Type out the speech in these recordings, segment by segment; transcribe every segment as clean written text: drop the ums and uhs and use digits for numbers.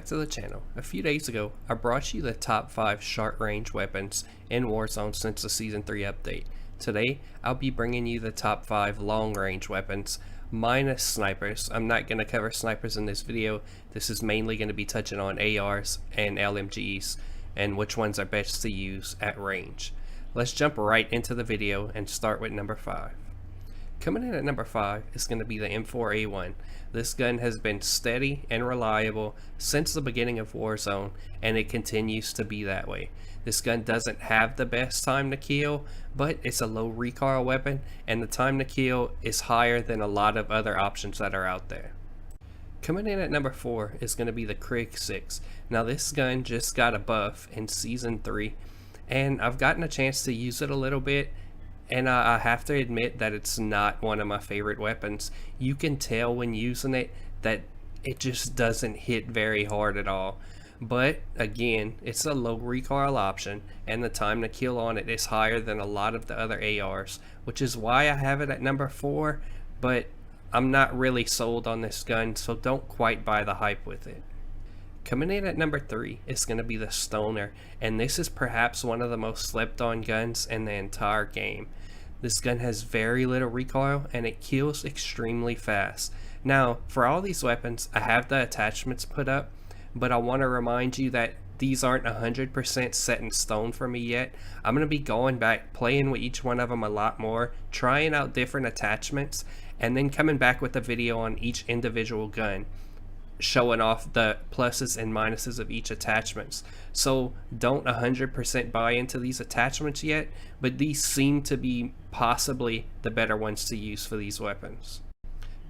back to the channel. A few days ago, I brought you the top 5 short range weapons in Warzone since the Season 3 update. Today, I'll be bringing you the top 5 long range weapons, minus snipers. I'm not going to cover snipers in this video. This is mainly going to be touching on ARs and LMGs, and which ones are best to use at range. Let's jump right into the video and start with number 5. Coming in at number 5 is going to be the M4A1. This gun has been steady and reliable since the beginning of Warzone, and it continues to be that way. This gun doesn't have the best time to kill, but it's a low recoil weapon, and the time to kill is higher than a lot of other options that are out there. Coming in at number 4 is going to be the Krig 6. Now this gun just got a buff in Season 3, and I've gotten a chance to use it a little bit. And I have to admit that it's not one of my favorite weapons. You can tell when using it that it just doesn't hit very hard at all. But again, it's a low recoil option, and the time to kill on it is higher than a lot of the other ARs, which is why I have it at number 4, but I'm not really sold on this gun, so don't quite buy the hype with it. Coming in at number 3 is going to be the Stoner, and this is perhaps one of the most slept on guns in the entire game. This gun has very little recoil and it kills extremely fast. Now, for all these weapons, I have the attachments put up, but I want to remind you that these aren't 100% set in stone for me yet. I'm going to be going back, playing with each one of them a lot more, trying out different attachments, and then coming back with a video on each individual gun, showing off the pluses and minuses of each attachments. So don't 100% buy into these attachments yet, but these seem to be possibly the better ones to use for these weapons.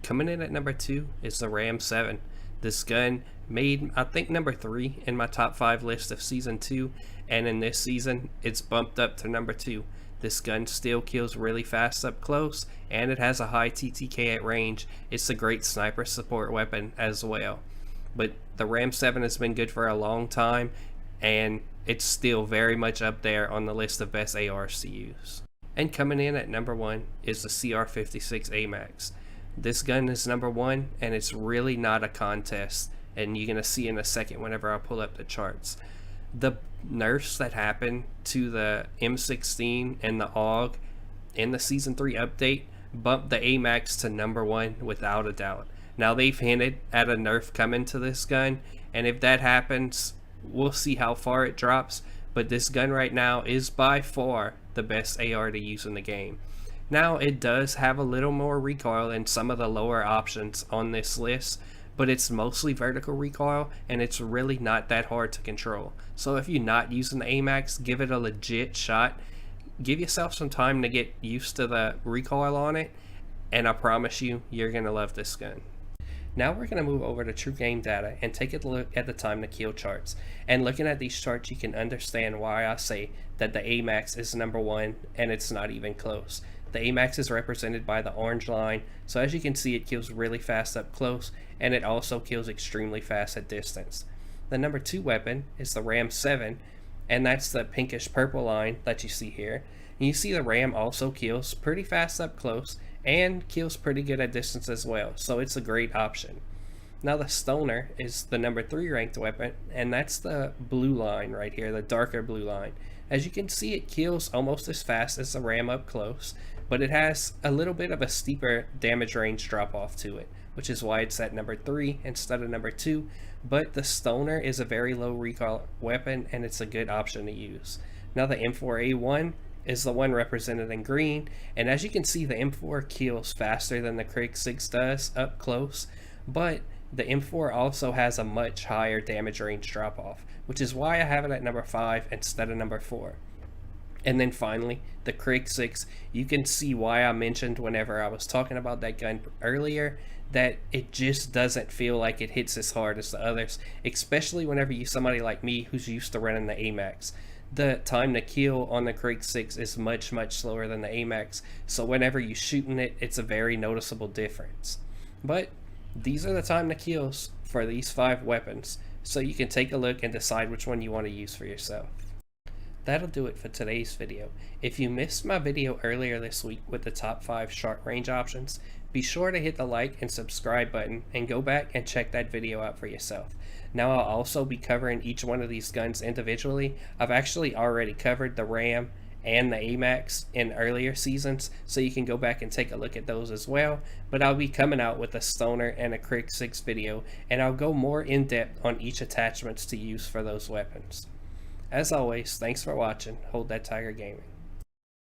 Coming in at number 2 is the Ram 7. This gun made, I think, number 3 in my top 5 list of Season 2, and in this season it's bumped up to number 2. This gun still kills really fast up close, and it has a high TTK at range. It's a great sniper support weapon as well. But the Ram 7 has been good for a long time, and it's still very much up there on the list of best ARs to use. And coming in at number 1 is the CR56 AMAX. This gun is number 1, and it's really not a contest, and you're going to see in a second whenever I pull up the charts. The nerfs that happened to the M16 and the AUG in the Season 3 update bumped the AMAX to number 1 without a doubt. Now they've hinted at a nerf coming to this gun, and if that happens, we'll see how far it drops, but this gun right now is by far the best AR to use in the game. Now it does have a little more recoil than some of the lower options on this list, but it's mostly vertical recoil, and it's really not that hard to control. So if you're not using the AMAX, give it a legit shot. Give yourself some time to get used to the recoil on it, and I promise you, you're going to love this gun. Now we're going to move over to True Game Data and take a look at the time to kill charts. And looking at these charts, you can understand why I say that the AMAX is number 1, and it's not even close. The AMAX is represented by the orange line, so as you can see, it kills really fast up close, and it also kills extremely fast at distance. The number 2 weapon is the Ram 7, and that's the pinkish purple line that you see here. And you see the Ram also kills pretty fast up close, and kills pretty good at distance as well, so it's a great option. Now the Stoner is the number 3 ranked weapon, and that's the blue line right here, the darker blue line. As you can see, it kills almost as fast as the Ram up close, but it has a little bit of a steeper damage range drop off to it, which is why it's at number 3 instead of number 2. But the Stoner is a very low recoil weapon, and it's a good option to use. Now the M4A1 is the one represented in green, and as you can see, the M4 kills faster than the Krig 6 does up close, but the M4 also has a much higher damage range drop off, which is why I have it at number 5 instead of number 4. And then finally, the Krig 6, you can see why I mentioned whenever I was talking about that gun earlier that it just doesn't feel like it hits as hard as the others, especially whenever you're somebody like me who's used to running the AMAX. The time to kill on the Krig 6 is much slower than the AMAX, so whenever you're shooting it, it's a very noticeable difference. But these are the time to kills for these 5 weapons, so you can take a look and decide which one you want to use for yourself. That'll do it for today's video. If you missed my video earlier this week with the top 5 short range options, Be sure to hit the like and subscribe button and go back and check that video out for yourself. Now I'll also be covering each one of these guns individually. I've actually already covered the RAM and the AMAX in earlier seasons, so you can go back and take a look at those as well. But I'll be coming out with a Stoner and a Crick 6 video, and I'll go more in depth on each attachments to use for those weapons. As always, thanks for watching. Hold that Tiger Gaming.